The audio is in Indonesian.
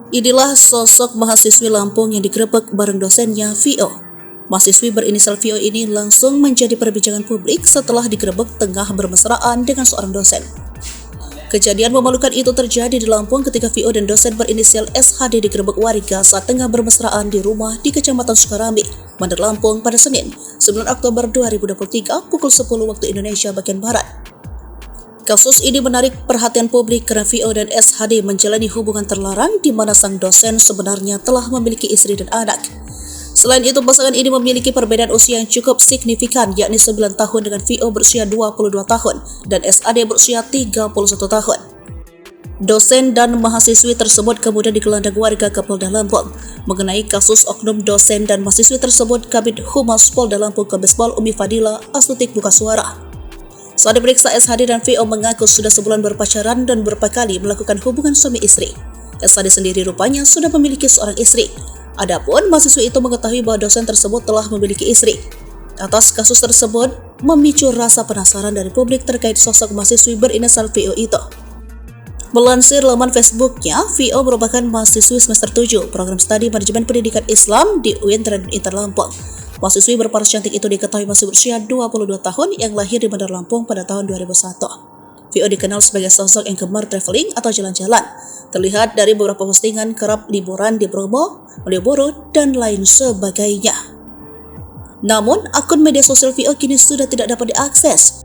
Inilah sosok mahasiswi Lampung yang digerebek bareng dosennya VO. Mahasiswi berinisial VO ini langsung menjadi perbincangan publik setelah digerebek tengah bermesraan dengan seorang dosen. Kejadian memalukan itu terjadi di Lampung ketika VO dan dosen berinisial SHD digerebek warga saat tengah bermesraan di rumah di Kecamatan Sukarambi, Bandar Lampung pada Senin, 9 Oktober 2023 pukul 10 waktu Indonesia bagian Barat. Kasus ini menarik perhatian publik karena VO dan SHD menjalani hubungan terlarang di mana sang dosen sebenarnya telah memiliki istri dan anak. Selain itu, pasangan ini memiliki perbedaan usia yang cukup signifikan, yakni 9 tahun dengan VO berusia 22 tahun dan SHD berusia 31 tahun. Dosen dan mahasiswi tersebut kemudian digelandang warga ke Polda Lampung. Mengenai kasus oknum dosen dan mahasiswi tersebut, Kabid Humas Polda Lampung Kombespol Umi Fadila Astuti buka suara. Saat diperiksa, SHD dan VO mengaku sudah sebulan berpacaran dan beberapa kali melakukan hubungan suami istri. SHD sendiri rupanya sudah memiliki seorang istri. Adapun mahasiswa itu mengetahui bahwa dosen tersebut telah memiliki istri. Atas kasus tersebut, memicu rasa penasaran dari publik terkait sosok mahasiswi berinisial VO itu. Melansir laman Facebooknya, VO merupakan mahasiswi semester 7 program studi manajemen pendidikan Islam di UIN Trident Inter Lampung. Mahasiswi berparas cantik itu diketahui masih berusia 22 tahun yang lahir di Bandar Lampung pada tahun 2001. VO dikenal sebagai sosok yang gemar traveling atau jalan-jalan. Terlihat dari beberapa postingan kerap liburan di Bromo, Malioboro, dan lain sebagainya. Namun, akun media sosial VO kini sudah tidak dapat diakses.